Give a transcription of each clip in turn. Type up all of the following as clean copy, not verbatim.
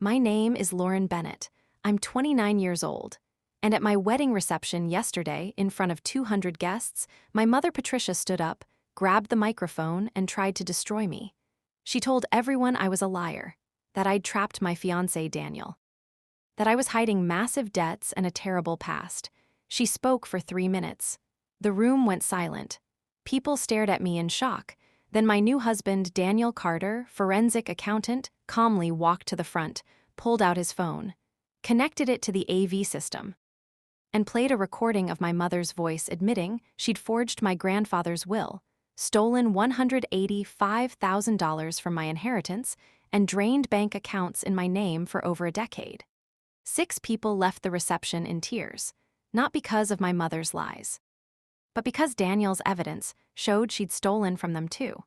My name is Lauren Bennett. I'm 29 years old. And at my wedding reception yesterday, in front of 200 guests, my mother Patricia stood up, grabbed the microphone, and tried to destroy me. She told everyone I was a liar, that I'd trapped my fiancé Daniel, that I was hiding massive debts and a terrible past. She spoke for 3 minutes. The room went silent. People stared at me in shock. Then my new husband, Daniel Carter, forensic accountant, calmly walked to the front, pulled out his phone, connected it to the AV system, and played a recording of my mother's voice admitting she'd forged my grandfather's will, stolen $185,000 from my inheritance, and drained bank accounts in my name for over a decade. 6 people left the reception in tears, not because of my mother's lies, but because Daniel's evidence showed she'd stolen from them too.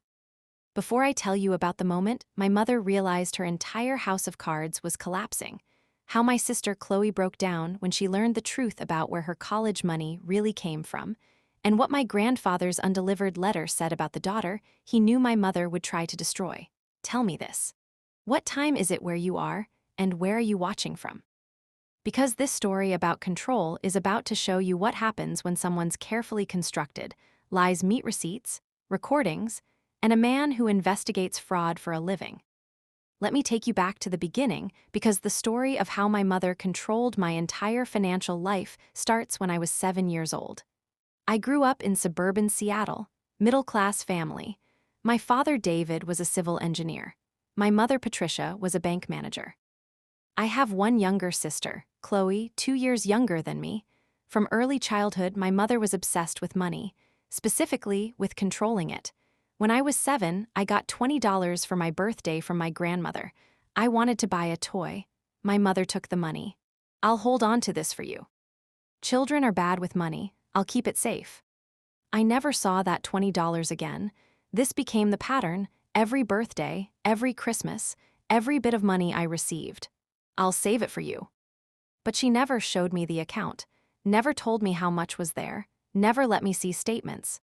Before I tell you about the moment my mother realized her entire house of cards was collapsing, how my sister Chloe broke down when she learned the truth about where her college money really came from, and what my grandfather's undelivered letter said about the daughter he knew my mother would try to destroy. Tell me this. What time is it where you are, and where are you watching from? Because this story about control is about to show you what happens when someone's carefully constructed lies meet receipts, recordings, and a man who investigates fraud for a living. Let me take you back to the beginning because the story of how my mother controlled my entire financial life starts when I was 7 years old. I grew up in suburban Seattle, middle-class family. My father, David, was a civil engineer. My mother, Patricia, was a bank manager. I have one younger sister, Chloe, 2 years younger than me. From early childhood, my mother was obsessed with money, specifically with controlling it. When I was 7, I got $20 for my birthday from my grandmother. I wanted to buy a toy. My mother took the money. I'll hold on to this for you. Children are bad with money. I'll keep it safe. I never saw that $20 again. This became the pattern. Every birthday, every Christmas, every bit of money I received. I'll save it for you. But she never showed me the account, never told me how much was there, never let me see statements.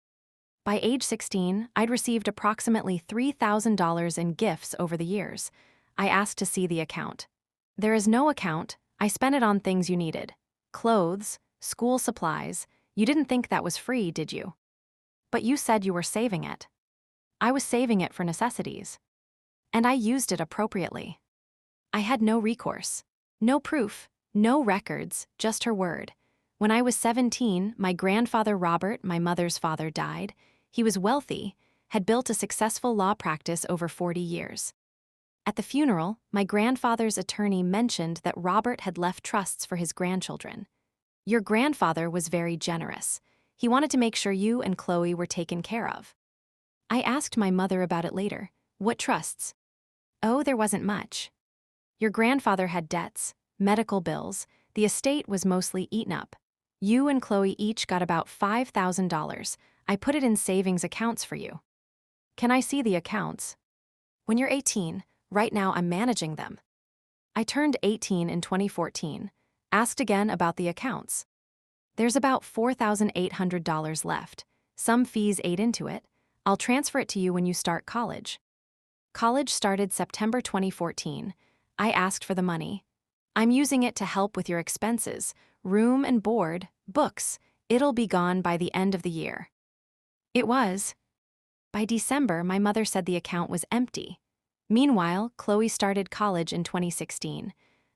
By age 16, I'd received approximately $3,000 in gifts over the years. I asked to see the account. There is no account. I spent it on things you needed. Clothes, school supplies. You didn't think that was free, did you? But you said you were saving it. I was saving it for necessities. And I used it appropriately. I had no recourse, no proof, no records, just her word. When I was 17, my grandfather Robert, my mother's father, died. He was wealthy, had built a successful law practice over 40 years. At the funeral, my grandfather's attorney mentioned that Robert had left trusts for his grandchildren. Your grandfather was very generous. He wanted to make sure you and Chloe were taken care of. I asked my mother about it later. What trusts? Oh, there wasn't much. Your grandfather had debts, medical bills. The estate was mostly eaten up. You and Chloe each got about $5,000. I put it in savings accounts for you. Can I see the accounts? When you're 18, right now I'm managing them. I turned 18 in 2014. Asked again about the accounts. There's about $4,800 left. Some fees ate into it. I'll transfer it to you when you start college. College started September 2014. I asked for the money. I'm using it to help with your expenses, room and board, books. It'll be gone by the end of the year. It was. By December, my mother said the account was empty. Meanwhile, Chloe started college in 2016.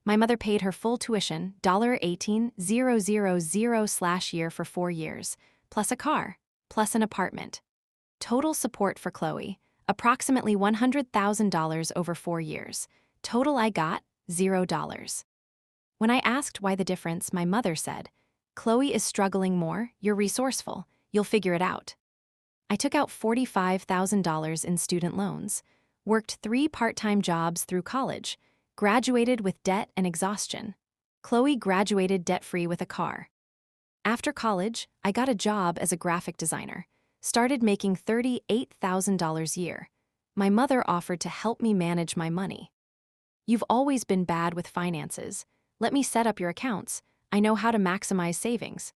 My mother paid her full tuition, $18,000/year for 4 years, plus a car, plus an apartment. Total support for Chloe, approximately $100,000 over 4 years. Total I got, $0. When I asked why the difference, my mother said, Chloe is struggling more, you're resourceful, you'll figure it out. I took out $45,000 in student loans, worked 3 part-time jobs through college, graduated with debt and exhaustion. Chloe graduated debt-free with a car. After college, I got a job as a graphic designer, started making $38,000 a year. My mother offered to help me manage my money. You've always been bad with finances. Let me set up your accounts. I know how to maximize savings.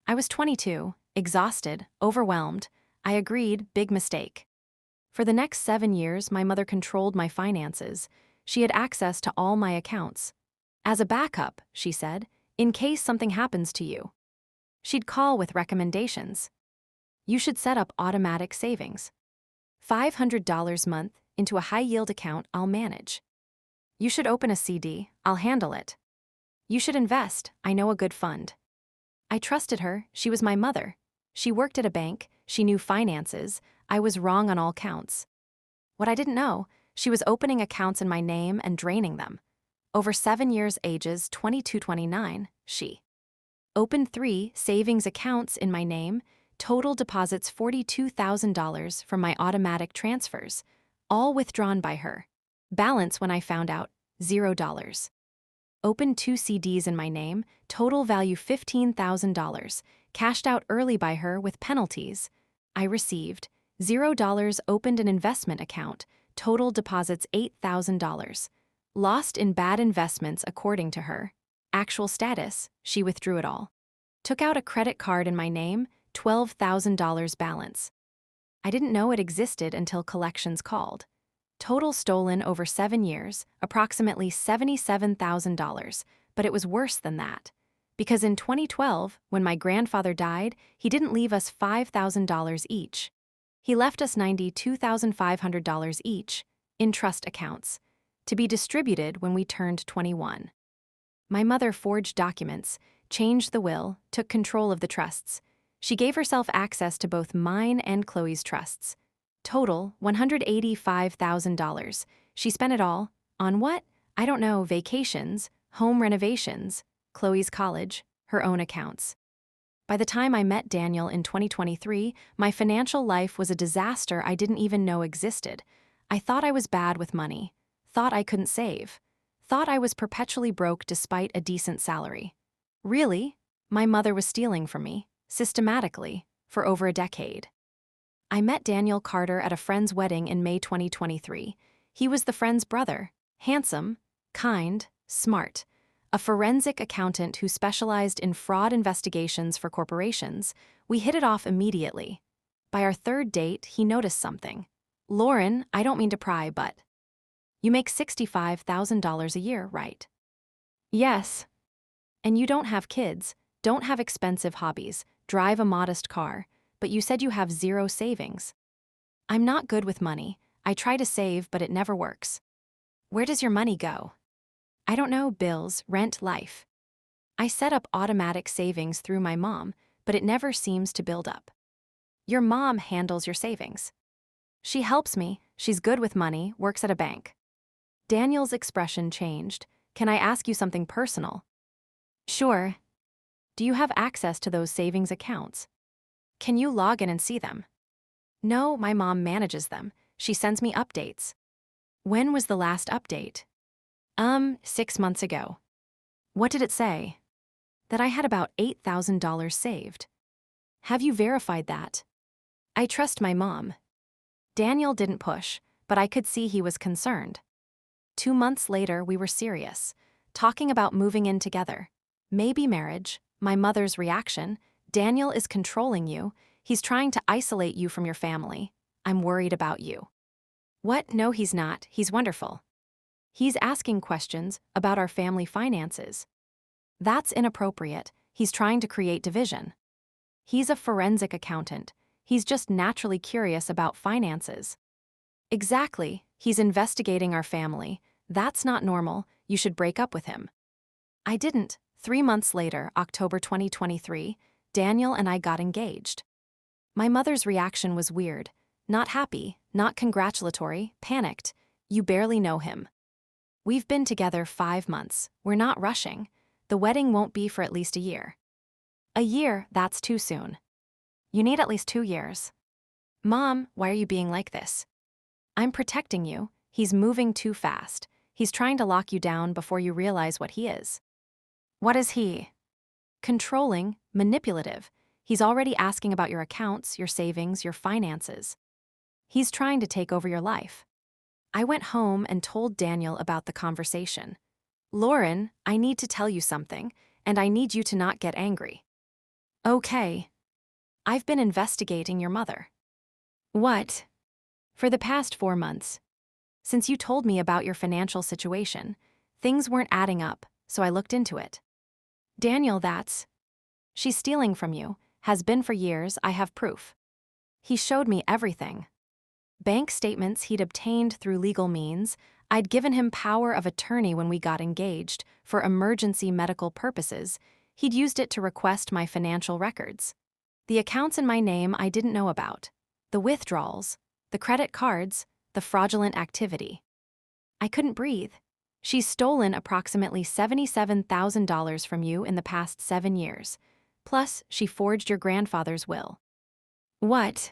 I was 22, exhausted, overwhelmed. I agreed, big mistake. For the next 7 years, my mother controlled my finances. She had access to all my accounts. As a backup, she said, in case something happens to you. She'd call with recommendations. You should set up automatic savings. $500 a month into a high-yield account I'll manage. You should open a CD, I'll handle it. You should invest, I know a good fund. I trusted her, she was my mother. She worked at a bank, she knew finances, I was wrong on all counts. What I didn't know, she was opening accounts in my name and draining them. Over 7 years ages 22-29, she opened 3 savings accounts in my name, total deposits $42,000 from my automatic transfers, all withdrawn by her. Balance when I found out, $0. Opened 2 CDs in my name, total value $15,000, cashed out early by her with penalties. I received $0. Opened an investment account, total deposits $8,000. Lost in bad investments according to her. Actual status, she withdrew it all. Took out a credit card in my name, $12,000 balance. I didn't know it existed until collections called. Total stolen over 7 years, approximately $77,000, but it was worse than that. Because in 2012, when my grandfather died, he didn't leave us $5,000 each. He left us $92,500 each, in trust accounts, to be distributed when we turned 21. My mother forged documents, changed the will, took control of the trusts. She gave herself access to both mine and Chloe's trusts. Total, $185,000. She spent it all, on what? I don't know, vacations, home renovations, Chloe's college, her own accounts. By the time I met Daniel in 2023, my financial life was a disaster I didn't even know existed. I thought I was bad with money, thought I couldn't save, thought I was perpetually broke despite a decent salary. Really, my mother was stealing from me, systematically, for over a decade. I met Daniel Carter at a friend's wedding in May 2023. He was the friend's brother, handsome, kind, smart, a forensic accountant who specialized in fraud investigations for corporations. We hit it off immediately. By our 3rd date, he noticed something. Lauren, I don't mean to pry, but you make $65,000 a year, right? Yes. And you don't have kids, don't have expensive hobbies, drive a modest car, but you said you have 0 savings. I'm not good with money. I try to save, but it never works. Where does your money go? I don't know, bills, rent, life. I set up automatic savings through my mom, but it never seems to build up. Your mom handles your savings. She helps me, she's good with money, works at a bank. Daniel's expression changed. Can I ask you something personal? Sure. Do you have access to those savings accounts? Can you log in and see them? No, my mom manages them. She sends me updates. When was the last update? 6 months ago. What did it say? That I had about $8,000 saved. Have you verified that? I trust my mom. Daniel didn't push, but I could see he was concerned. 2 months later, we were serious, talking about moving in together. Maybe marriage. My mother's reaction. Daniel is controlling you. He's trying to isolate you from your family. I'm worried about you. What? No, he's not. He's wonderful. He's asking questions about our family finances. That's inappropriate. He's trying to create division. He's a forensic accountant. He's just naturally curious about finances. Exactly. He's investigating our family. That's not normal. You should break up with him. I didn't. 3 months later, October 2023, Daniel and I got engaged. My mother's reaction was weird. Not happy, not congratulatory, panicked. You barely know him. We've been together 5 months. We're not rushing. The wedding won't be for at least a year. A year, that's too soon. You need at least 2 years. Mom, why are you being like this? I'm protecting you. He's moving too fast. He's trying to lock you down before you realize what he is. What is he? Controlling, manipulative. He's already asking about your accounts, your savings, your finances. He's trying to take over your life. I went home and told Daniel about the conversation. Lauren, I need to tell you something, and I need you to not get angry. Okay. I've been investigating your mother. What? For the past 4 months. Since you told me about your financial situation, things weren't adding up, so I looked into it. Daniel, she's stealing from you, has been for years, I have proof. He showed me everything. Bank statements he'd obtained through legal means. I'd given him power of attorney when we got engaged, for emergency medical purposes. He'd used it to request my financial records. The accounts in my name I didn't know about. The withdrawals, the credit cards, the fraudulent activity. I couldn't breathe. She's stolen approximately $77,000 from you in the past 7 years. Plus, she forged your grandfather's will. What?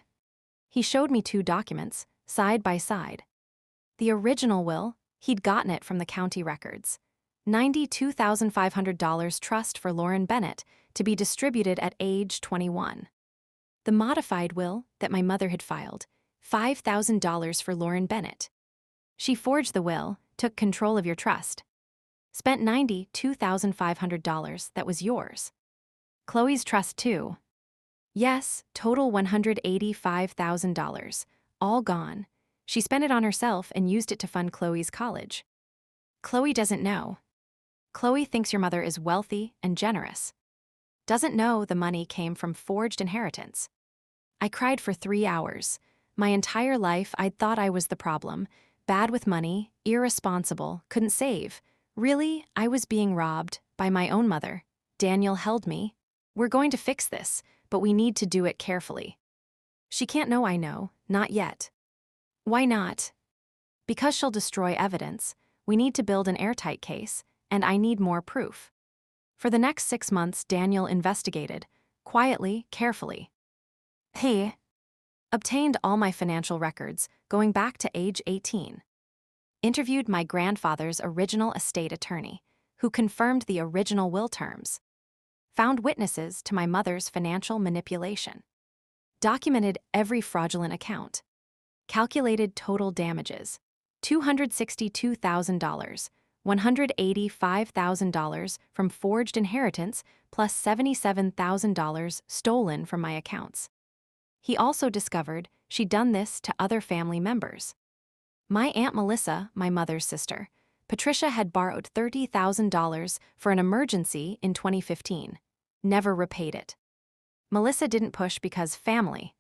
He showed me 2 documents, side by side. The original will, he'd gotten it from the county records. $92,500 trust for Lauren Bennett to be distributed at age 21. The modified will that my mother had filed, $5,000 for Lauren Bennett. She forged the will, took control of your trust. Spent $92,500 that was yours. Chloe's trust too. Yes, total $185,000, all gone. She spent it on herself and used it to fund Chloe's college. Chloe doesn't know. Chloe thinks your mother is wealthy and generous. Doesn't know the money came from forged inheritance. I cried for 3 hours. My entire life I'd thought I was the problem, bad with money, irresponsible, couldn't save. Really, I was being robbed by my own mother. Daniel held me. We're going to fix this, but we need to do it carefully. She can't know I know, not yet. Why not? Because she'll destroy evidence. We need to build an airtight case, and I need more proof. For the next 6 months, Daniel investigated, quietly, carefully. He obtained all my financial records, going back to age 18. Interviewed my grandfather's original estate attorney, who confirmed the original will terms. Found witnesses to my mother's financial manipulation. Documented every fraudulent account. Calculated total damages. $262,000, $185,000 from forged inheritance, plus $77,000 stolen from my accounts. He also discovered she'd done this to other family members. My Aunt Melissa, my mother's sister, Patricia had borrowed $30,000 for an emergency in 2015. Never repaid it. Melissa didn't push because family.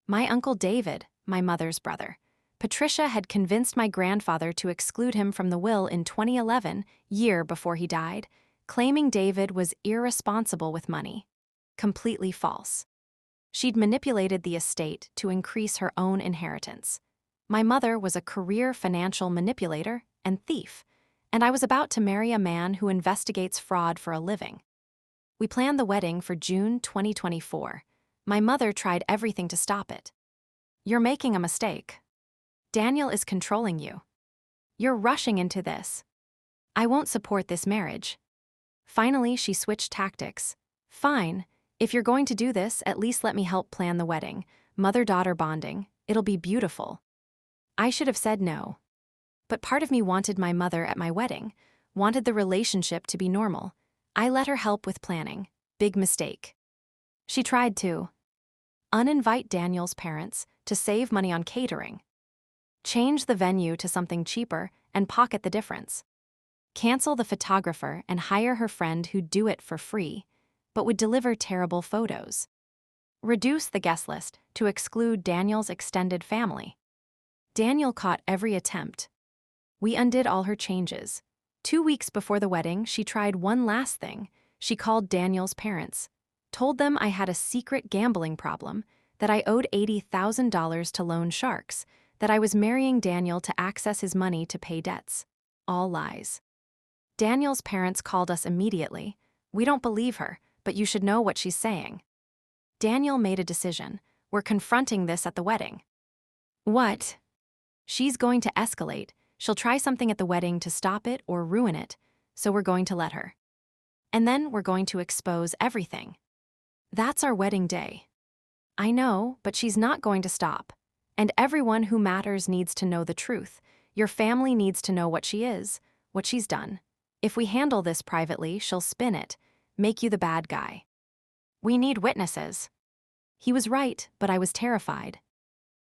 My Uncle David, my mother's brother, Patricia had convinced my grandfather to exclude him from the will in 2011, year before he died, claiming David was irresponsible with money. Completely false. She'd manipulated the estate to increase her own inheritance. My mother was a career financial manipulator and thief, and I was about to marry a man who investigates fraud for a living. We planned the wedding for June 2024. My mother tried everything to stop it. You're making a mistake. Daniel is controlling you. You're rushing into this. I won't support this marriage. Finally, she switched tactics. Fine, if you're going to do this, at least let me help plan the wedding. Mother-daughter bonding. It'll be beautiful. I should have said no. But part of me wanted my mother at my wedding, wanted the relationship to be normal. I let her help with planning. Big mistake. She tried to uninvite Daniel's parents to save money on catering. Change the venue to something cheaper and pocket the difference. Cancel the photographer and hire her friend who'd do it for free, but would deliver terrible photos. Reduce the guest list to exclude Daniel's extended family. Daniel caught every attempt. We undid all her changes. 2 weeks before the wedding, she tried one last thing. She called Daniel's parents, told them I had a secret gambling problem, that I owed $80,000 to loan sharks, that I was marrying Daniel to access his money to pay debts. All lies. Daniel's parents called us immediately. We don't believe her, but you should know what she's saying. Daniel made a decision. We're confronting this at the wedding. What? She's going to escalate. She'll try something at the wedding to stop it or ruin it, so we're going to let her. And then we're going to expose everything. That's our wedding day. I know, but she's not going to stop. And everyone who matters needs to know the truth. Your family needs to know what she is, what she's done. If we handle this privately, she'll spin it, make you the bad guy. We need witnesses. He was right, but I was terrified.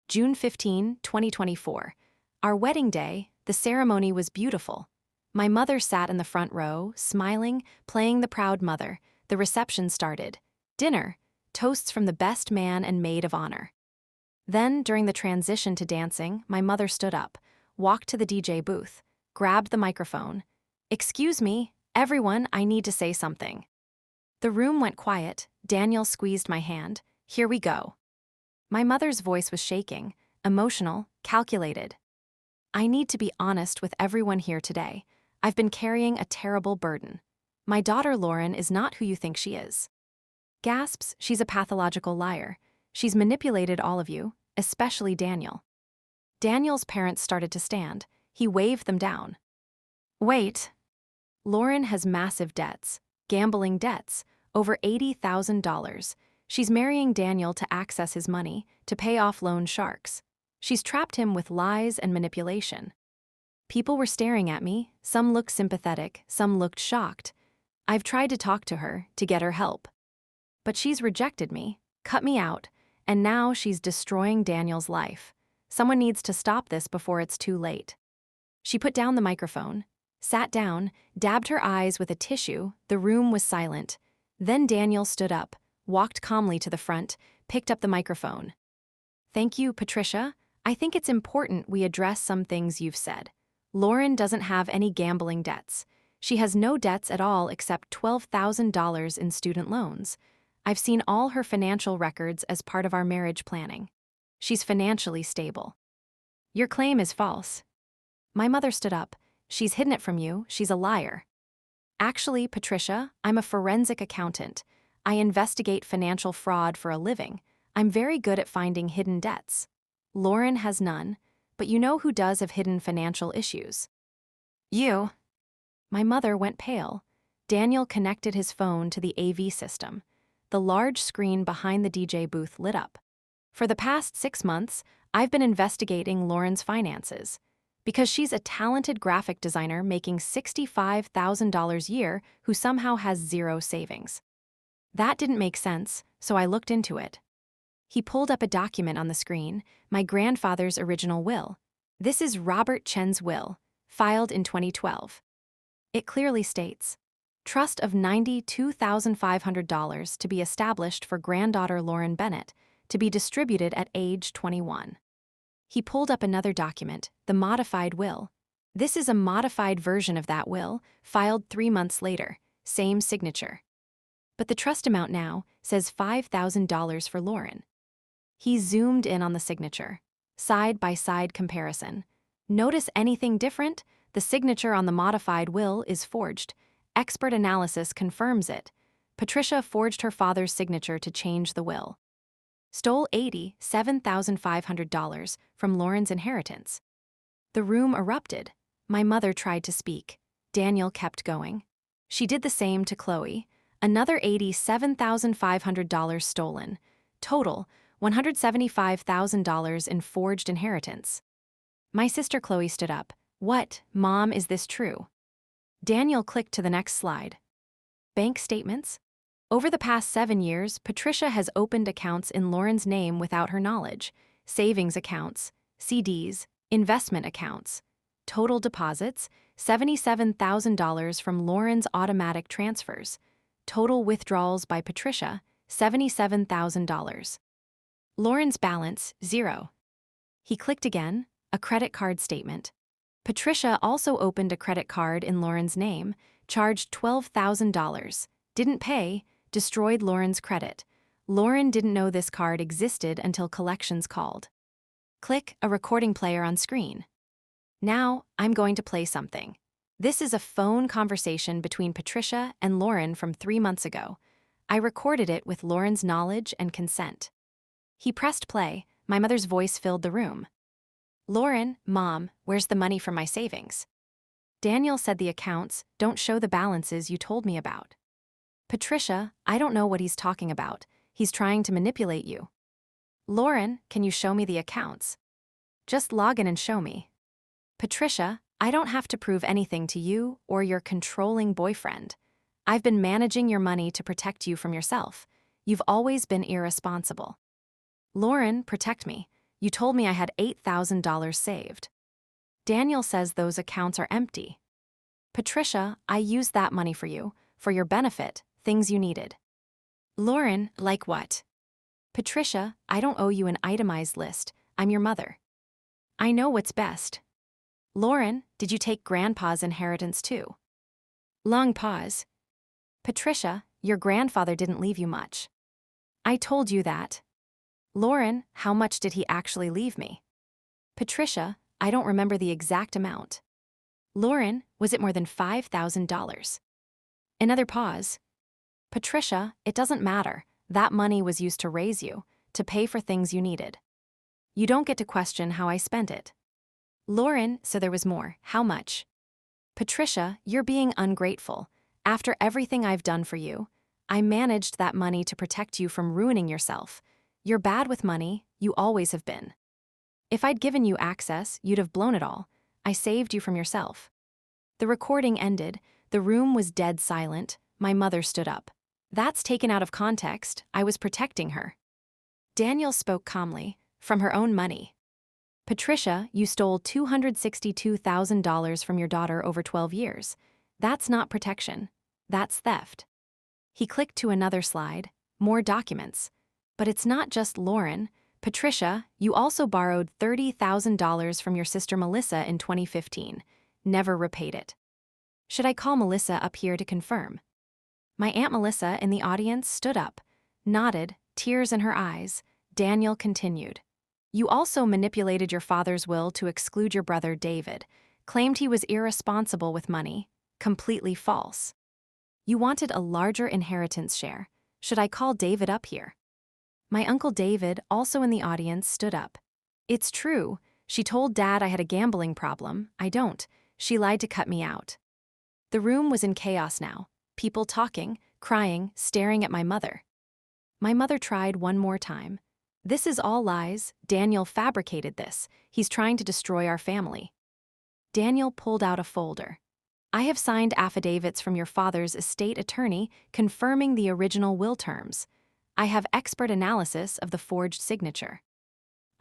June 15, 2024. Our wedding day, the ceremony was beautiful. My mother sat in the front row, smiling, playing the proud mother. The reception started. Dinner, toasts from the best man and maid of honor. Then, during the transition to dancing, my mother stood up, walked to the DJ booth, grabbed the microphone. "Excuse me, everyone, I need to say something." The room went quiet. Daniel squeezed my hand. "Here we go." My mother's voice was shaking, emotional, calculated. "I need to be honest with everyone here today. I've been carrying a terrible burden. My daughter Lauren is not who you think she is." Gasps, "She's a pathological liar. She's manipulated all of you, especially Daniel." Daniel's parents started to stand. He waved them down. "Wait. Lauren has massive debts, gambling debts, over $80,000. She's marrying Daniel to access his money, to pay off loan sharks. She's trapped him with lies and manipulation." People were staring at me. Some looked sympathetic, some looked shocked. I've tried to talk to her, to get her help. But she's rejected me, cut me out, and now she's destroying Daniel's life. Someone needs to stop this before it's too late. She put down the microphone, sat down, dabbed her eyes with a tissue. The room was silent. Then Daniel stood up, walked calmly to the front, picked up the microphone. "Thank you, Patricia. I think it's important we address some things you've said. Lauren doesn't have any gambling debts. She has no debts at all except $12,000 in student loans. I've seen all her financial records as part of our marriage planning. She's financially stable." "Your claim is false." My mother stood up. "She's hidden it from you. She's a liar." "Actually, Patricia, I'm a forensic accountant. I investigate financial fraud for a living. I'm very good at finding hidden debts. Lauren has none, but you know who does have hidden financial issues?" "You." My mother went pale. Daniel connected his phone to the AV system. The large screen behind the DJ booth lit up. "For the past 6 months, I've been investigating Lauren's finances. Because she's a talented graphic designer making $65,000 a year who somehow has zero savings. That didn't make sense, so I looked into it." He pulled up a document on the screen, my grandfather's original will. This is Robert Chen's will, filed in 2012. It clearly states, "Trust of $92,500 to be established for granddaughter Lauren Bennett, to be distributed at age 21. He pulled up another document, the modified will. This is a modified version of that will, filed 3 months later, same signature. But the trust amount now says $5,000 for Lauren. He zoomed in on the signature. Side-by-side comparison. Notice anything different? The signature on the modified will is forged. Expert analysis confirms it. Patricia forged her father's signature to change the will. Stole $87,500 from Lauren's inheritance." The room erupted. My mother tried to speak. Daniel kept going. "She did the same to Chloe. Another $87,500 stolen. Total, $175,000 in forged inheritance." My sister Chloe stood up. "What, Mom, is this true?" Daniel clicked to the next slide. Bank statements? Over the past 7 years, Patricia has opened accounts in Lauren's name without her knowledge. Savings accounts, CDs, investment accounts. Total deposits, $77,000 from Lauren's automatic transfers. Total withdrawals by Patricia, $77,000. Lauren's balance, 0. He clicked again, a credit card statement. Patricia also opened a credit card in Lauren's name, charged $12,000, didn't pay, destroyed Lauren's credit. Lauren didn't know this card existed until collections called. Click a recording player on screen. Now, I'm going to play something. This is a phone conversation between Patricia and Lauren from 3 months ago. I recorded it with Lauren's knowledge and consent. He pressed play. My mother's voice filled the room. "Lauren, Mom, where's the money from my savings?" Daniel said, "The accounts don't show the balances you told me about." "Patricia, I don't know what he's talking about. He's trying to manipulate you." "Lauren, can you show me the accounts?" "Just log in and show me." "Patricia, I don't have to prove anything to you or your controlling boyfriend. I've been managing your money to protect you from yourself. You've always been irresponsible." "Lauren, protect me. You told me I had $8,000 saved." Daniel says those accounts are empty. Patricia, I used that money for you, for your benefit, things you needed. Lauren, like what? Patricia, I don't owe you an itemized list, I'm your mother. I know what's best. Lauren, did you take Grandpa's inheritance too? Long pause. Patricia, your grandfather didn't leave you much. I told you that. Lauren, how much did he actually leave me? Patricia, I don't remember the exact amount. Lauren, was it more than $5,000? Another pause. Patricia, it doesn't matter. That money was used to raise you, to pay for things you needed. You don't get to question how I spent it. Lauren, so there was more. How much? Patricia, you're being ungrateful. After everything I've done for you, I managed that money to protect you from ruining yourself. You're bad with money, you always have been. If I'd given you access, you'd have blown it all. I saved you from yourself. The recording ended, the room was dead silent, my mother stood up. That's taken out of context, I was protecting her. Daniel spoke calmly, from her own money. Patricia, you stole $262,000 from your daughter over 12 years. That's not protection. That's theft. He clicked to another slide, more documents. But it's not just Lauren. Patricia, you also borrowed $30,000 from your sister Melissa in 2015. Never repaid it. Should I call Melissa up here to confirm? My Aunt Melissa in the audience stood up, nodded, tears in her eyes. Daniel continued. You also manipulated your father's will to exclude your brother David, claimed he was irresponsible with money. Completely false. You wanted a larger inheritance share. Should I call David up here? My Uncle David, also in the audience, stood up. It's true. She told Dad I had a gambling problem. I don't. She lied to cut me out. The room was in chaos now. People talking, crying, staring at my mother. My mother tried one more time. This is all lies. Daniel fabricated this. He's trying to destroy our family. Daniel pulled out a folder. I have signed affidavits from your father's estate attorney confirming the original will terms. I have expert analysis of the forged signature.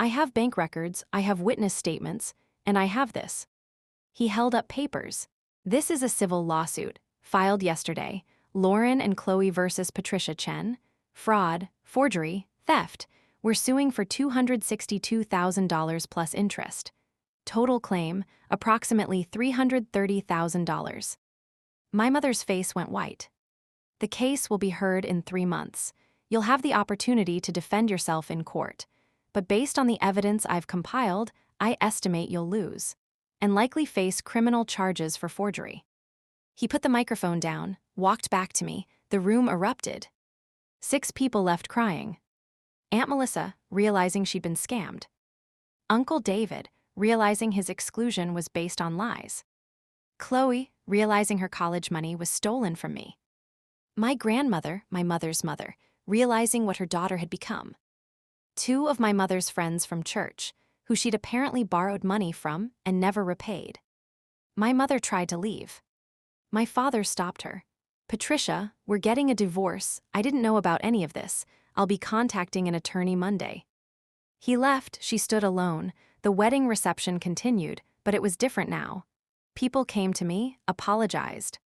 I have bank records, I have witness statements, and I have this. He held up papers. This is a civil lawsuit, filed yesterday. Lauren and Chloe versus Patricia Chen. Fraud, forgery, theft. We're suing for $262,000 plus interest. Total claim, approximately $330,000. My mother's face went white. The case will be heard in 3 months. You'll have the opportunity to defend yourself in court. But based on the evidence I've compiled, I estimate you'll lose, and likely face criminal charges for forgery. He put the microphone down, walked back to me. The room erupted. 6 people left crying. Aunt Melissa, realizing she'd been scammed. Uncle David, realizing his exclusion was based on lies. Chloe, realizing her college money was stolen from me. My grandmother, my mother's mother, realizing what her daughter had become. 2 of my mother's friends from church, who she'd apparently borrowed money from and never repaid. My mother tried to leave. My father stopped her. Patricia, we're getting a divorce. I didn't know about any of this. I'll be contacting an attorney Monday. He left, she stood alone. The wedding reception continued, but it was different now. People came to me, apologized.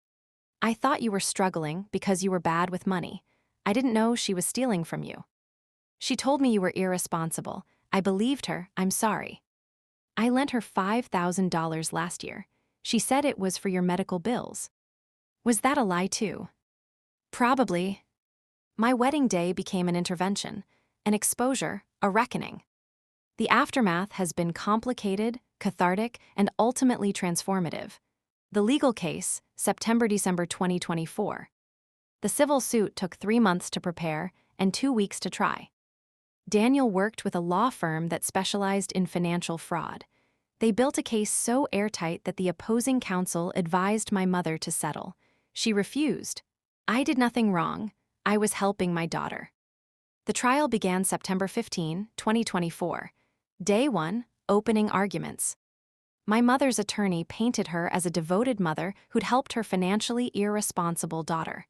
I thought you were struggling because you were bad with money. I didn't know she was stealing from you. She told me you were irresponsible. I believed her, I'm sorry. I lent her $5,000 last year. She said it was for your medical bills. Was that a lie too? Probably. My wedding day became an intervention, an exposure, a reckoning. The aftermath has been complicated, cathartic, and ultimately transformative. The legal case, September-December 2024. The civil suit took 3 months to prepare and 2 weeks to try. Daniel worked with a law firm that specialized in financial fraud. They built a case so airtight that the opposing counsel advised my mother to settle. She refused. I did nothing wrong. I was helping my daughter. The trial began September 15, 2024. Day 1, opening arguments. My mother's attorney painted her as a devoted mother who'd helped her financially irresponsible daughter.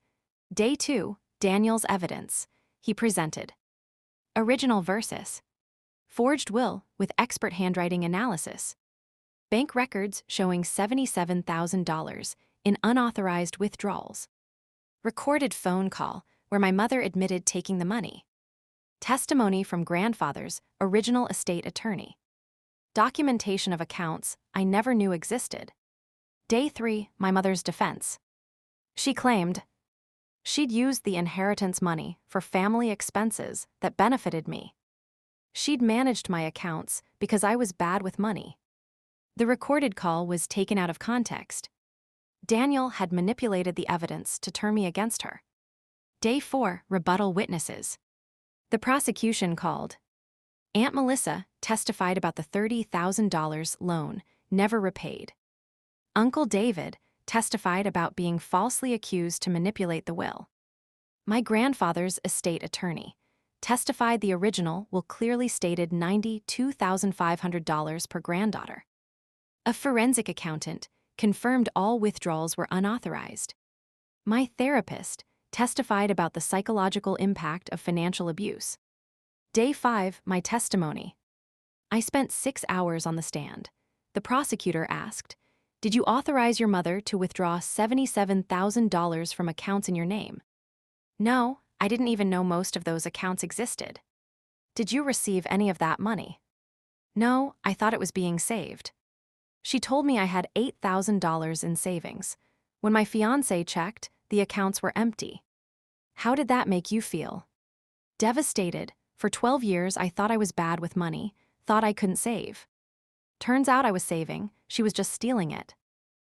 Day 2, Daniel's evidence. He presented. Original versus forged will with expert handwriting analysis. bank records showing $77,000 in unauthorized withdrawals. Recorded phone call where my mother admitted taking the money. Testimony from grandfather's original estate attorney. Documentation of accounts I never knew existed. Day 3, my mother's defense. She claimed she'd used the inheritance money for family expenses that benefited me. She'd managed my accounts because I was bad with money. The recorded call was taken out of context. Daniel had manipulated the evidence to turn me against her. Day 4, rebuttal witnesses. The prosecution called. Aunt Melissa testified about the $30,000 loan never repaid. Uncle David testified about being falsely accused to manipulate the will. My grandfather's estate attorney testified the original will clearly stated $92,500 per granddaughter. A forensic accountant confirmed all withdrawals were unauthorized. My therapist testified about the psychological impact of financial abuse. Day 5, my testimony. I spent 6 hours on the stand. The prosecutor asked, "Did you authorize your mother to withdraw $77,000 from accounts in your name?" "No, I didn't even know most of those accounts existed." "Did you receive any of that money?" "No, I thought it was being saved." She told me I had $8,000 in savings. When my fiancé checked, the accounts were empty. How did that make you feel? Devastated. For 12 years, I thought I was bad with money, thought I couldn't save. Turns out I was saving, she was just stealing it.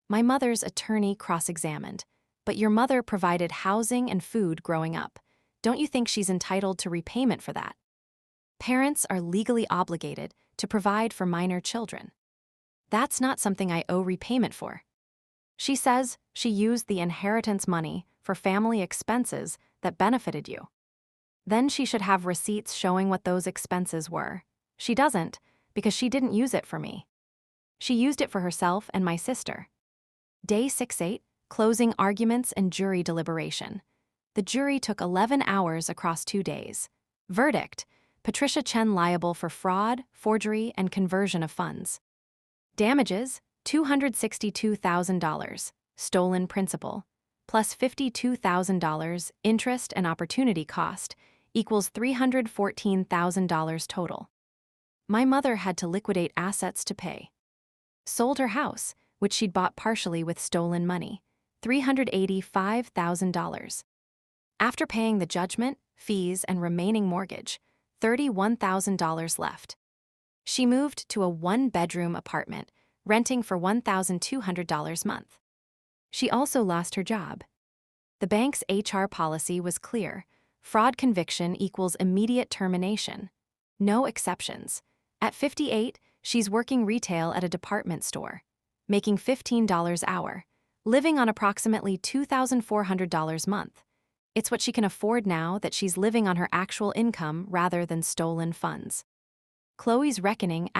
My mother's attorney cross-examined. "But your mother provided housing and food growing up. Don't you think she's entitled to repayment for that?" Parents are legally obligated to provide for minor children. That's not something I owe repayment for. She says she used the inheritance money for family expenses that benefited you. Then she should have receipts showing what those expenses were. She doesn't, because she didn't use it for me. She used it for herself and my sister. Day 6-8, closing arguments and jury deliberation. The jury took 11 hours across 2 days. Verdict: Patricia Chen liable for fraud, forgery, and conversion of funds. Damages: $262,000, stolen principal, plus $52,000 interest and opportunity cost, equals $314,000 total. My mother had to liquidate assets to pay. Sold her house, which she'd bought partially with stolen money, $385,000. After paying the judgment, fees, and remaining mortgage, $31,000 left. She moved to a 1-bedroom apartment, renting for $1,200 a month. She also lost her job. The bank's HR policy was clear: fraud conviction equals immediate termination. No exceptions. At 58, she's working retail at a department store, making $15 an hour, living on approximately $2,400 a month. It's what she can afford now that she's living on her actual income rather than stolen funds. Chloe's reckoning **.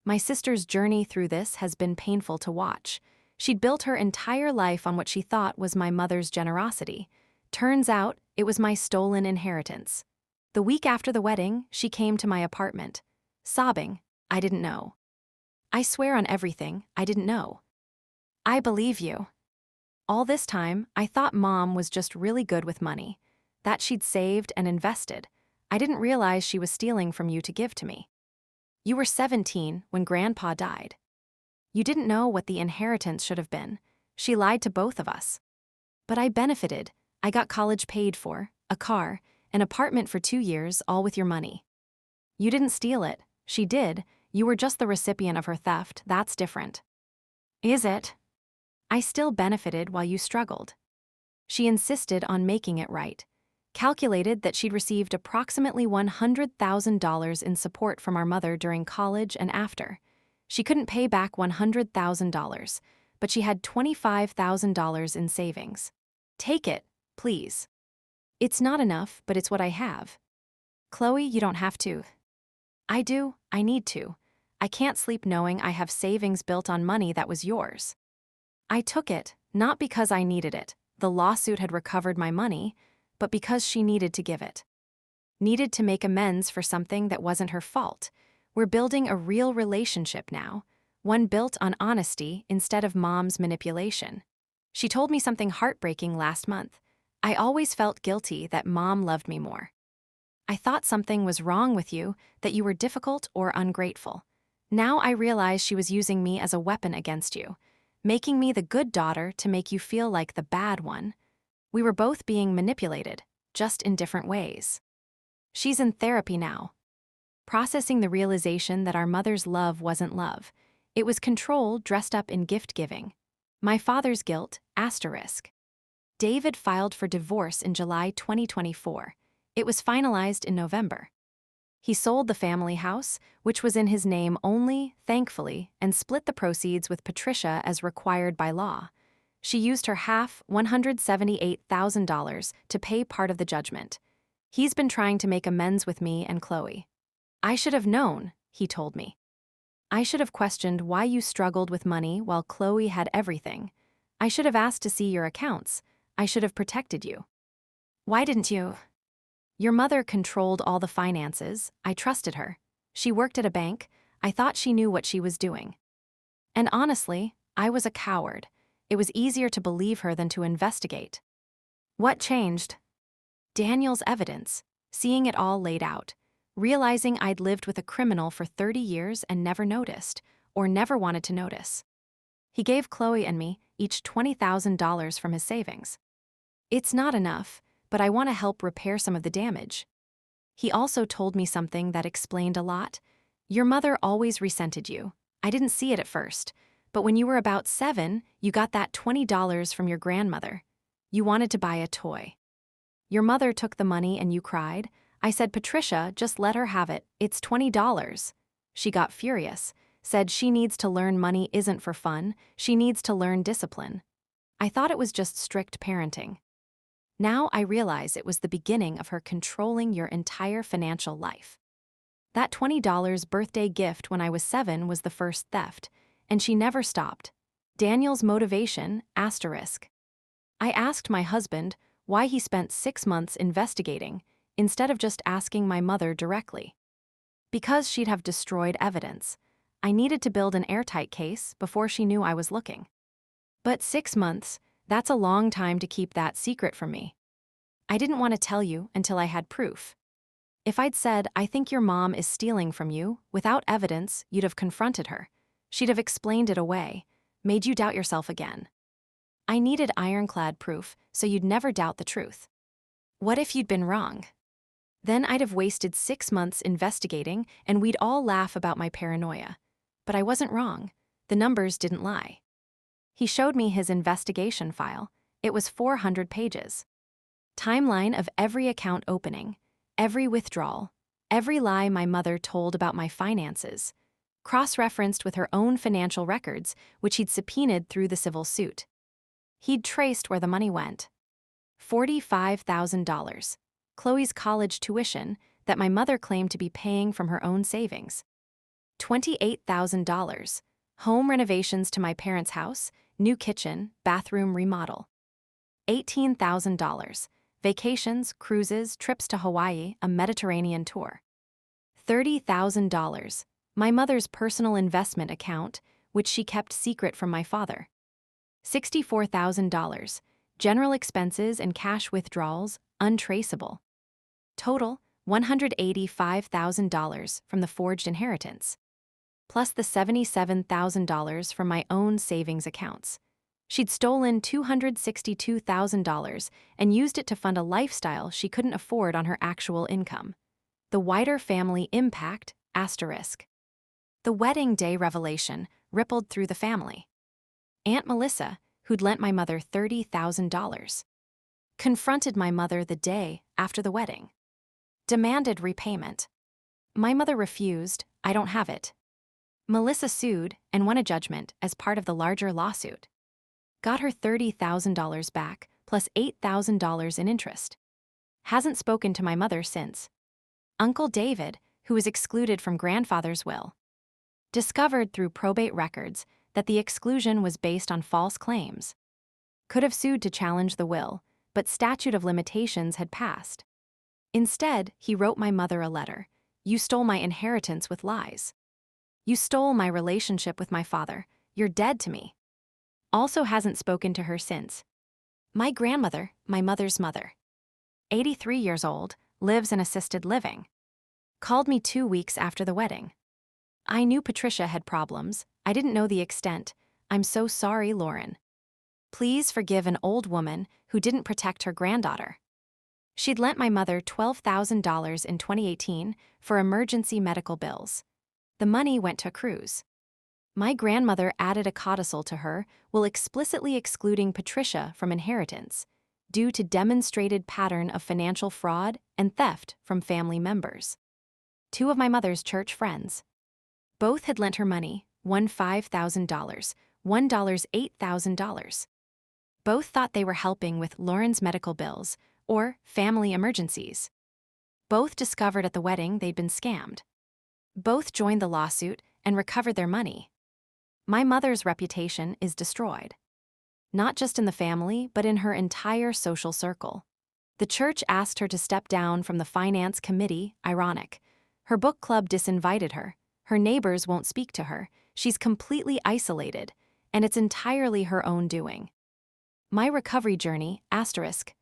My sister's journey through this has been painful to watch. She'd built her entire life on what she thought was my mother's generosity. Turns out, it was my stolen inheritance. The week after the wedding, she came to my apartment. Sobbing, "I didn't know. I swear on everything, I didn't know." "I believe you." All this time, I thought Mom was just really good with money, that she'd saved and invested. I didn't realize she was stealing from you to give to me. You were 17 when Grandpa died. You didn't know what the inheritance should have been. She lied to both of us. But I benefited. I got college paid for, a car, an apartment for 2 years, all with your money. You didn't steal it. She did. You were just the recipient of her theft. That's different. Is it? I still benefited while you struggled. She insisted on making it right. Calculated that she'd received approximately $100,000 in support from our mother during college and after. She couldn't pay back $100,000, but she had $25,000 in savings. Take it, please. It's not enough, but it's what I have. Chloe, you don't have to. I do, I need to. I can't sleep knowing I have savings built on money that was yours. I took it, not because I needed it. The lawsuit had recovered my money, but because she needed to give it. Needed to make amends for something that wasn't her fault. We're building a real relationship now. one built on honesty instead of mom's manipulation. She told me something heartbreaking last month. I always felt guilty that mom loved me more. I thought something was wrong with you, that you were difficult or ungrateful. Now I realize she was using me as a weapon against you, making me the good daughter to make you feel like the bad one. We were both being manipulated, just in different ways. She's in therapy now, processing the realization that our mother's love wasn't love. It was control dressed up in gift-giving. My father's guilt, asterisk. David filed for divorce in July 2024. It was finalized in November. He sold the family house, which was in his name only, thankfully, and split the proceeds with Patricia as required by law. She used her half, $178,000, to pay part of the judgment. He's been trying to make amends with me and Chloe. I should have known, he told me. I should have questioned why you struggled with money while Chloe had everything. I should have asked to see your accounts. I should have protected you. Why didn't you? Your mother controlled all the finances. I trusted her. She worked at a bank. I thought she knew what she was doing. And honestly, I was a coward. It was easier to believe her than to investigate. What changed? Daniel's evidence, seeing it all laid out, realizing I'd lived with a criminal for 30 years and never noticed, or never wanted to notice. He gave Chloe and me each $20,000 from his savings. It's not enough, but I want to help repair some of the damage. He also told me something that explained a lot. Your mother always resented you. I didn't see it at first, but when you were about 7, you got that $20 from your grandmother. You wanted to buy a toy. Your mother took the money and you cried. I said, Patricia, just let her have it. It's $20. She got furious, said she needs to learn money isn't for fun, she needs to learn discipline. I thought it was just strict parenting. Now I realize it was the beginning of her controlling your entire financial life. That $20 birthday gift when I was 7 was the first theft, and she never stopped. Daniel's motivation, asterisk. I asked my husband why he spent 6 months investigating, instead of just asking my mother directly. Because she'd have destroyed evidence. I needed to build an airtight case before she knew I was looking. But 6 months, that's a long time to keep that secret from me. I didn't want to tell you until I had proof. If I'd said, I think your mom is stealing from you, without evidence, you'd have confronted her. She'd have explained it away, made you doubt yourself again. I needed ironclad proof so you'd never doubt the truth. What if you'd been wrong? Then I'd have wasted 6 months investigating and we'd all laugh about my paranoia. But I wasn't wrong. The numbers didn't lie. He showed me his investigation file. It was 400 pages. Timeline of every account opening, every withdrawal, every lie my mother told about my finances, cross-referenced with her own financial records, which he'd subpoenaed through the civil suit. He'd traced where the money went. $45,000. Chloe's college tuition that my mother claimed to be paying from her own savings. $28,000. Home renovations to my parents' house, new kitchen, bathroom remodel. $18,000. Vacations, cruises, trips to Hawaii, a Mediterranean tour. $30,000. My mother's personal investment account, which she kept secret from my father. $64,000. General expenses and cash withdrawals, untraceable. Total, $185,000 from the forged inheritance, plus the $77,000 from my own savings accounts. She'd stolen $262,000 and used it to fund a lifestyle she couldn't afford on her actual income. The wider family impact, asterisk. The wedding day revelation rippled through the family. Aunt Melissa, who'd lent my mother $30,000, confronted my mother the day after the wedding. Demanded repayment. My mother refused, I don't have it. Melissa sued and won a judgment as part of the larger lawsuit. Got her $30,000 back, plus $8,000 in interest. Hasn't spoken to my mother since. Uncle David, who was excluded from grandfather's will, discovered through probate records that the exclusion was based on false claims. Could have sued to challenge the will, but statute of limitations had passed. Instead, he wrote my mother a letter. You stole my inheritance with lies. You stole my relationship with my father. You're dead to me. Also hasn't spoken to her since. My grandmother, my mother's mother, 83 years old, lives in assisted living. Called me 2 weeks after the wedding. I knew Patricia had problems. I didn't know the extent. I'm so sorry, Lauren. Please forgive an old woman who didn't protect her granddaughter. She'd lent my mother $12,000 in 2018 for emergency medical bills. The money went to a cruise. My grandmother added a codicil to her while explicitly excluding Patricia from inheritance due to demonstrated pattern of financial fraud and theft from family members. 2 of my mother's church friends. Both had lent her money, one $5,000, one $8,000. Both thought they were helping with Lauren's medical bills or family emergencies. Both discovered at the wedding they'd been scammed. Both joined the lawsuit and recovered their money. My mother's reputation is destroyed. Not just in the family, but in her entire social circle. The church asked her to step down from the finance committee, ironic. Her book club disinvited her. Her neighbors won't speak to her. She's completely isolated, and it's entirely her own doing. My recovery journey, asterisk.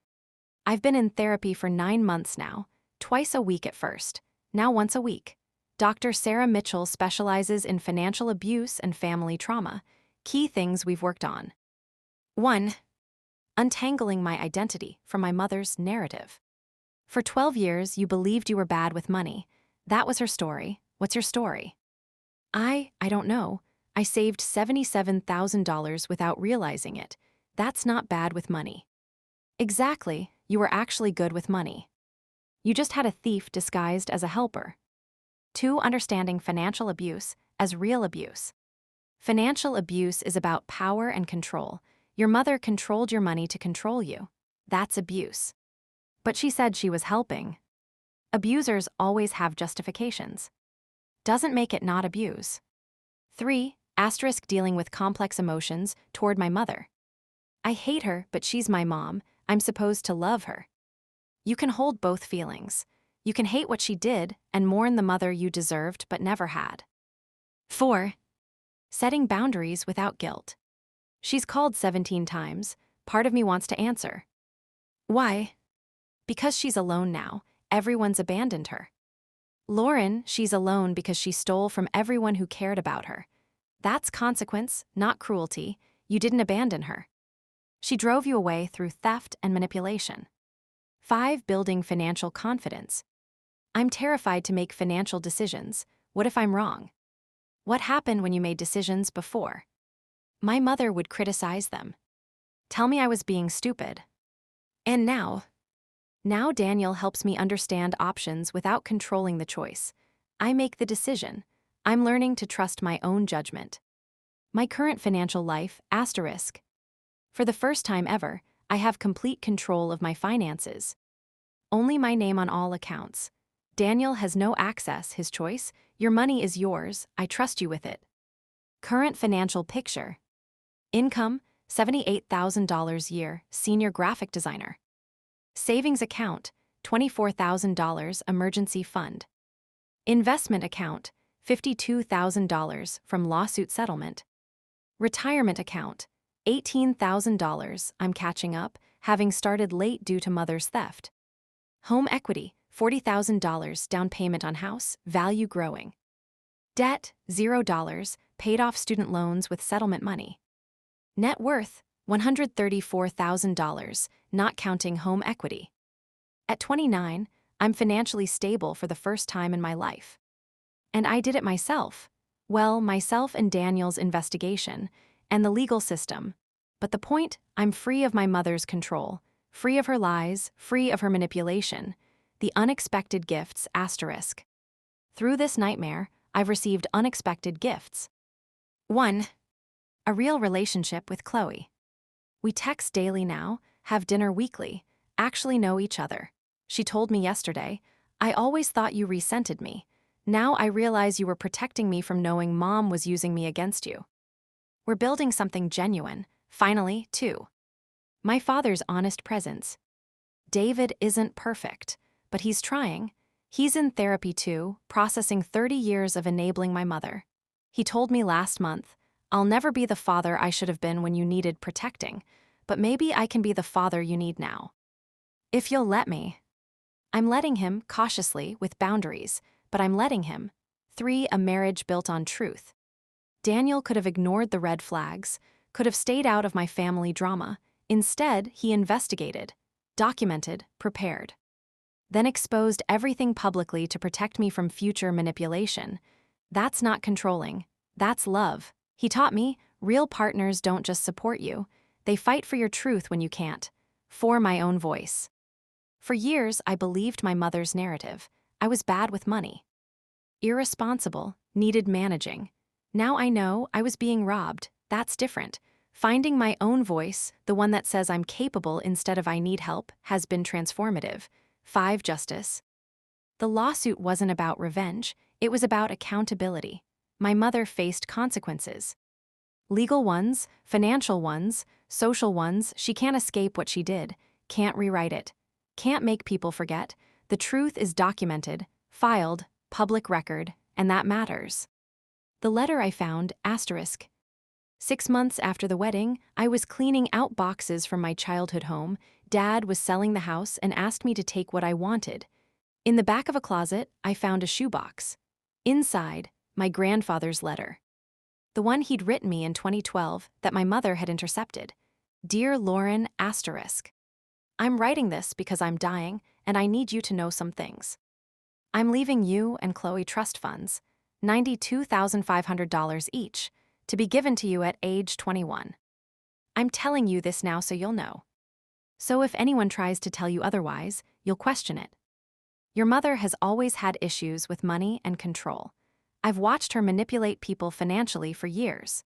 I've been in therapy for 9 months now, twice a week at first, now once a week. Dr. Sarah Mitchell specializes in financial abuse and family trauma, key things we've worked on. 1. Untangling my identity from my mother's narrative. For 12 years, you believed you were bad with money. That was her story. What's your story? I don't know. I saved $77,000 without realizing it. That's not bad with money. Exactly, you were actually good with money. You just had a thief disguised as a helper. 2. Understanding financial abuse as real abuse. Financial abuse is about power and control. Your mother controlled your money to control you. That's abuse. But she said she was helping. Abusers always have justifications. Doesn't make it not abuse. 3. Asterisk dealing with complex emotions toward my mother. I hate her, but she's my mom. I'm supposed to love her. You can hold both feelings. You can hate what she did and mourn the mother you deserved but never had. 4. Setting boundaries without guilt. She's called 17 times. Part of me wants to answer. Why? Because she's alone now. Everyone's abandoned her. Lauren, she's alone because she stole from everyone who cared about her. That's consequence, not cruelty. You didn't abandon her. She drove you away through theft and manipulation. 5. Building financial confidence. I'm terrified to make financial decisions. What if I'm wrong? What happened when you made decisions before? My mother would criticize them. Tell me I was being stupid. And now Daniel helps me understand options without controlling the choice. I make the decision. I'm learning to trust my own judgment. My current financial life, asterisk. For the first time ever, I have complete control of my finances. Only my name on all accounts. Daniel has no access, his choice. Your money is yours. I trust you with it. Current financial picture. Income, $78,000 year, senior graphic designer. Savings account, $24,000 emergency fund. Investment account, $52,000 from lawsuit settlement. Retirement account, $18,000. I'm catching up, having started late due to mother's theft. Home equity, $40,000 down payment on house, value growing. Debt, $0, paid off student loans with settlement money. Net worth, $134,000, not counting home equity. At 29, I'm financially stable for the first time in my life. And I did it myself. Well, myself and Daniel's investigation, and the legal system. But the point, I'm free of my mother's control, free of her lies, free of her manipulation. The unexpected gifts, asterisk. Through this nightmare, I've received unexpected gifts. 1. A real relationship with Chloe. We text daily now, have dinner weekly, actually know each other. She told me yesterday, I always thought you resented me. Now I realize you were protecting me from knowing Mom was using me against you. We're building something genuine. Finally, 2. My father's honest presence. David isn't perfect, but he's trying. He's in therapy too, processing 30 years of enabling my mother. He told me last month, "I'll never be the father I should have been when you needed protecting, but maybe I can be the father you need now. If you'll let me." I'm letting him, cautiously, with boundaries, but I'm letting him. 3. A marriage built on truth. Daniel could have ignored the red flags, could have stayed out of my family drama. Instead, he investigated, documented, prepared. Then exposed everything publicly to protect me from future manipulation. That's not controlling. That's love. He taught me, real partners don't just support you. They fight for your truth when you can't. For my own voice. For years, I believed my mother's narrative. I was bad with money. Irresponsible, needed managing. Now I know I was being robbed. That's different. Finding my own voice, the one that says I'm capable instead of I need help, has been transformative. 5. Justice. The lawsuit wasn't about revenge, it was about accountability. My mother faced consequences. Legal ones, financial ones, social ones. She can't escape what she did, can't rewrite it, can't make people forget. The truth is documented, filed, public record, and that matters. The letter I found, asterisk. 6 months after the wedding, I was cleaning out boxes from my childhood home. Dad was selling the house and asked me to take what I wanted. In the back of a closet, I found a shoebox. Inside, my grandfather's letter. The one he'd written me in 2012 that my mother had intercepted. Dear Lauren, asterisk. I'm writing this because I'm dying and I need you to know some things. I'm leaving you and Chloe trust funds, $92,500 each, to be given to you at age 21. I'm telling you this now so you'll know. So if anyone tries to tell you otherwise, you'll question it. Your mother has always had issues with money and control. I've watched her manipulate people financially for years.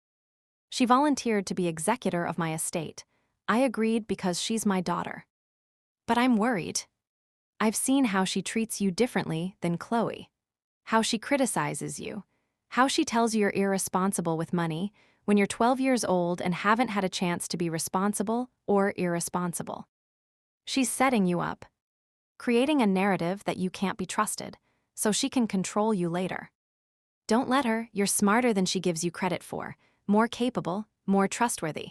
She volunteered to be executor of my estate. I agreed because she's my daughter. But I'm worried. I've seen how she treats you differently than Chloe. How she criticizes you. How she tells you you're irresponsible with money when you're 12 years old and haven't had a chance to be responsible or irresponsible. She's setting you up, creating a narrative that you can't be trusted, so she can control you later. Don't let her. You're smarter than she gives you credit for, more capable, more trustworthy.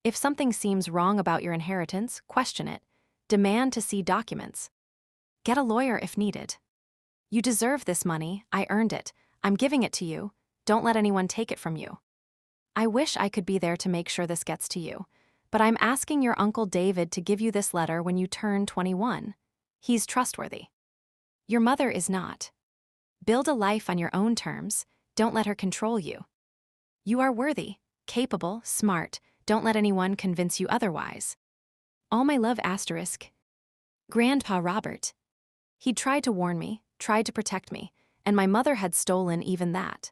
If something seems wrong about your inheritance, question it. Demand to see documents. Get a lawyer if needed. You deserve this money. I earned it. I'm giving it to you. Don't let anyone take it from you. I wish I could be there to make sure this gets to you, but I'm asking your Uncle David to give you this letter when you turn 21. He's trustworthy. Your mother is not. Build a life on your own terms. Don't let her control you. You are worthy, capable, smart. Don't let anyone convince you otherwise. All my love, asterisk. Grandpa Robert. He tried to warn me, tried to protect me, and my mother had stolen even that.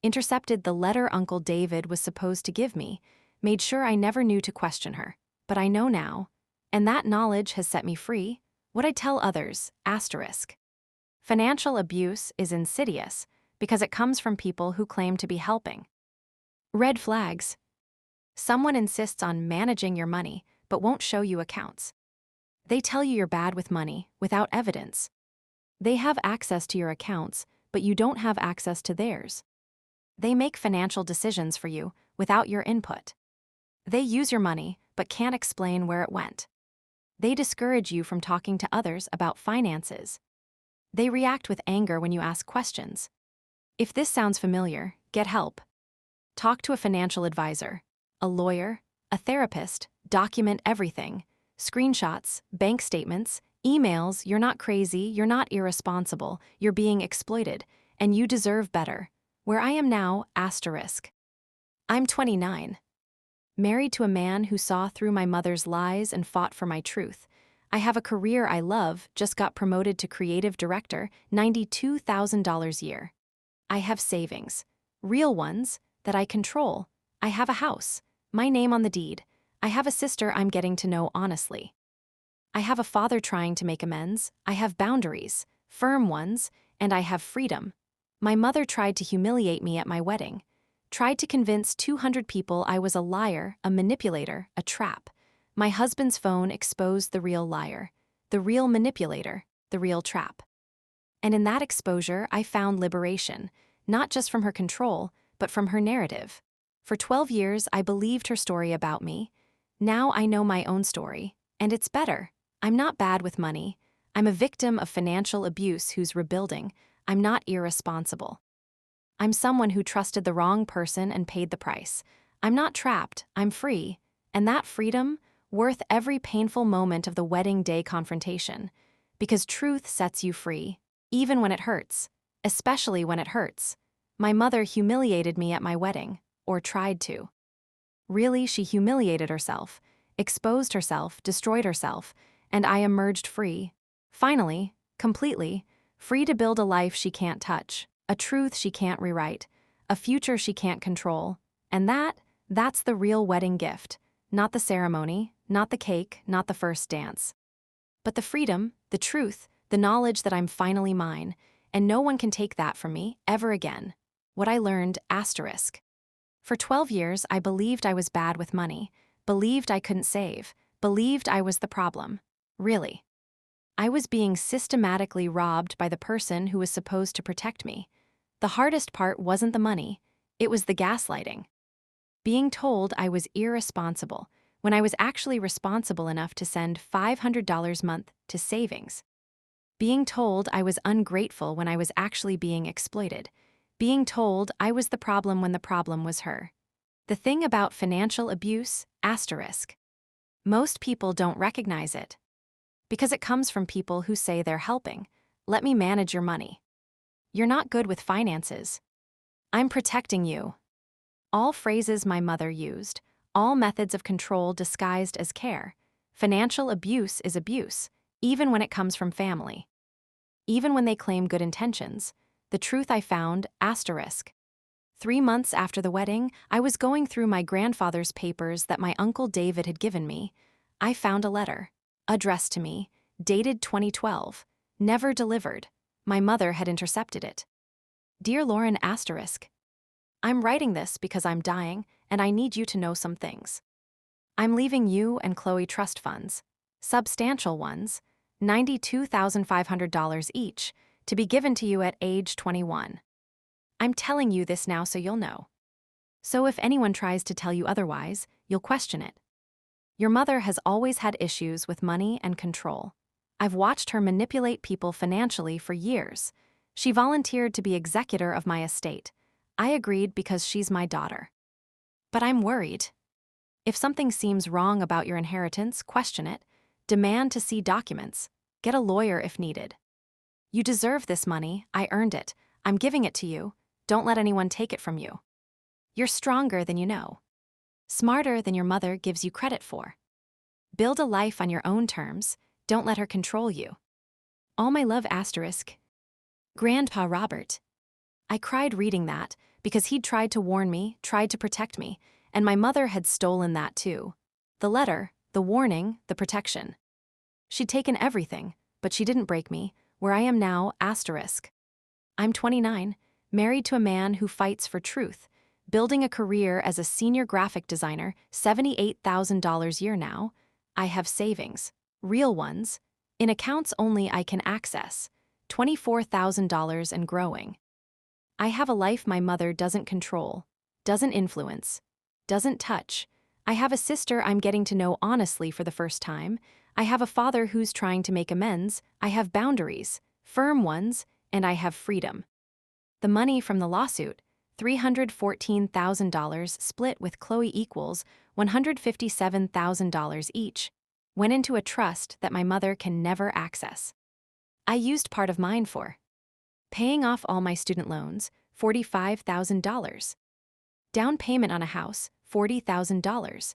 Intercepted the letter Uncle David was supposed to give me, made sure I never knew to question her. But I know now, and that knowledge has set me free. What I tell others, asterisk. Financial abuse is insidious because it comes from people who claim to be helping. Red flags. Someone insists on managing your money but won't show you accounts. They tell you you're bad with money without evidence. They have access to your accounts, but you don't have access to theirs. They make financial decisions for you without your input. They use your money but can't explain where it went. They discourage you from talking to others about finances. They react with anger when you ask questions. If this sounds familiar, get help. Talk to a financial advisor, a lawyer, a therapist. Document everything. Screenshots, bank statements, emails. You're not crazy, you're not irresponsible, you're being exploited, and you deserve better. Where I am now, asterisk. I'm 29. Married to a man who saw through my mother's lies and fought for my truth. I have a career I love, just got promoted to creative director, $92,000 a year. I have savings. Real ones, that I control. I have a house, my name on the deed. I have a sister I'm getting to know honestly. I have a father trying to make amends. I have boundaries, firm ones, and I have freedom. My mother tried to humiliate me at my wedding. Tried to convince 200 people I was a liar, a manipulator, a trap. My husband's phone exposed the real liar, the real manipulator, the real trap. And in that exposure, I found liberation. not just from her control, but from her narrative. For 12 years, I believed her story about me. Now I know my own story, and it's better. I'm not bad with money. I'm a victim of financial abuse who's rebuilding. I'm not irresponsible. I'm someone who trusted the wrong person and paid the price. I'm not trapped, I'm free. And that freedom, worth every painful moment of the wedding day confrontation. Because truth sets you free, even when it hurts, especially when it hurts. My mother humiliated me at my wedding, or tried to. Really, she humiliated herself, exposed herself, destroyed herself, and I emerged free. Finally, completely, free to build a life she can't touch, a truth she can't rewrite, a future she can't control. And that's the real wedding gift. Not the ceremony, not the cake, not the first dance. But the freedom, the truth, the knowledge that I'm finally mine, and no one can take that from me ever again. What I learned, asterisk. For 12 years, I believed I was bad with money, believed I couldn't save, believed I was the problem. Really. I was being systematically robbed by the person who was supposed to protect me. The hardest part wasn't the money, it was the gaslighting. Being told I was irresponsible when I was actually responsible enough to send $500 a month to savings. Being told I was ungrateful when I was actually being exploited. Being told I was the problem when the problem was her. The thing about financial abuse, asterisk. Most people don't recognize it. Because it comes from people who say they're helping. Let me manage your money. You're not good with finances. I'm protecting you. All phrases my mother used, all methods of control disguised as care. Financial abuse is abuse, even when it comes from family. Even when they claim good intentions. The truth I found, asterisk. 3 months after the wedding, I was going through my grandfather's papers that my Uncle David had given me. I found a letter, addressed to me, dated 2012, never delivered. My mother had intercepted it. Dear Lauren, asterisk. I'm writing this because I'm dying, and I need you to know some things. I'm leaving you and Chloe trust funds, substantial ones, $92,500 each, to be given to you at age 21. I'm telling you this now so you'll know. So if anyone tries to tell you otherwise, you'll question it. Your mother has always had issues with money and control. I've watched her manipulate people financially for years. She volunteered to be executor of my estate. I agreed because she's my daughter. But I'm worried. If something seems wrong about your inheritance, question it. Demand to see documents. Get a lawyer if needed. You deserve this money. I earned it. I'm giving it to you. Don't let anyone take it from you. You're stronger than you know. Smarter than your mother gives you credit for. Build a life on your own terms. Don't let her control you. All my love, asterisk. Grandpa Robert. I cried reading that because he'd tried to warn me, tried to protect me, and my mother had stolen that too. The letter, the warning, the protection. She'd taken everything, but she didn't break me, where I am now, asterisk. I'm 29, married to a man who fights for truth, building a career as a senior graphic designer, $78,000 a year now. I have savings, real ones, in accounts only I can access, $24,000 and growing. I have a life my mother doesn't control, doesn't influence, doesn't touch. I have a sister I'm getting to know honestly for the first time. I have a father who's trying to make amends. I have boundaries, firm ones, and I have freedom. The money from the lawsuit, $314,000 split with Chloe equals $157,000 each, went into a trust that my mother can never access. I used part of mine for paying off all my student loans, $45,000. Down payment on a house, $40,000.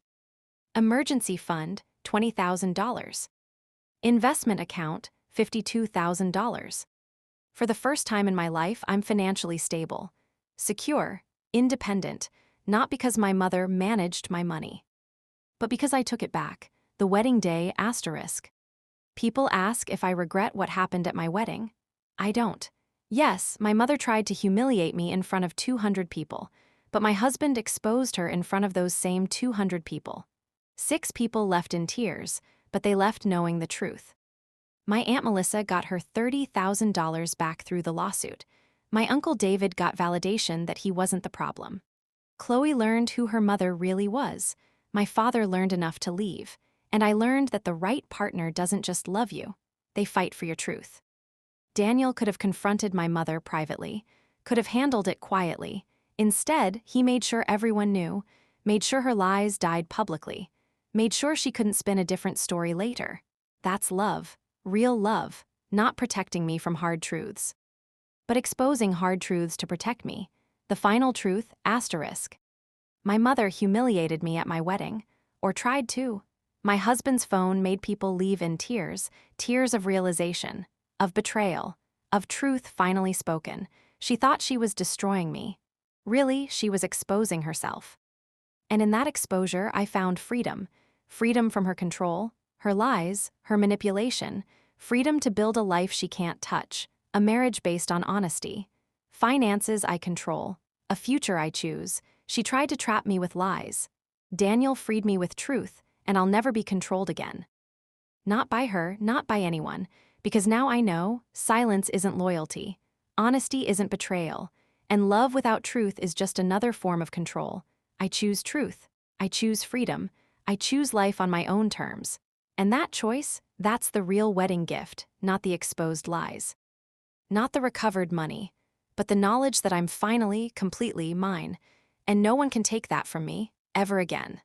Emergency fund, $20,000. Investment account, $52,000. For the first time in my life, I'm financially stable, secure, independent, not because my mother managed my money, but because I took it back. The wedding day, asterisk. People ask if I regret what happened at my wedding. I don't. Yes, my mother tried to humiliate me in front of 200 people, but my husband exposed her in front of those same 200 people. 6 people left in tears, but they left knowing the truth. My Aunt Melissa got her $30,000 back through the lawsuit. My Uncle David got validation that he wasn't the problem. Chloe learned who her mother really was. My father learned enough to leave. And I learned that the right partner doesn't just love you, they fight for your truth. Daniel could have confronted my mother privately, could have handled it quietly. Instead, he made sure everyone knew, made sure her lies died publicly, made sure she couldn't spin a different story later. That's love, real love, not protecting me from hard truths. But exposing hard truths to protect me. The final truth, asterisk. My mother humiliated me at my wedding, or tried to. My husband's phone made people leave in tears, tears of realization, of betrayal, of truth finally spoken. She thought she was destroying me. Really, she was exposing herself. And in that exposure, I found freedom. Freedom from her control, her lies, her manipulation. Freedom to build a life she can't touch. A marriage based on honesty. Finances I control. A future I choose. She tried to trap me with lies. Daniel freed me with truth, and I'll never be controlled again. Not by her, not by anyone, because now I know silence isn't loyalty, honesty isn't betrayal, and love without truth is just another form of control. I choose truth. I choose freedom. I choose life on my own terms. And that choice, that's the real wedding gift, not the exposed lies. Not the recovered money, but the knowledge that I'm finally, completely mine, and no one can take that from me, ever again.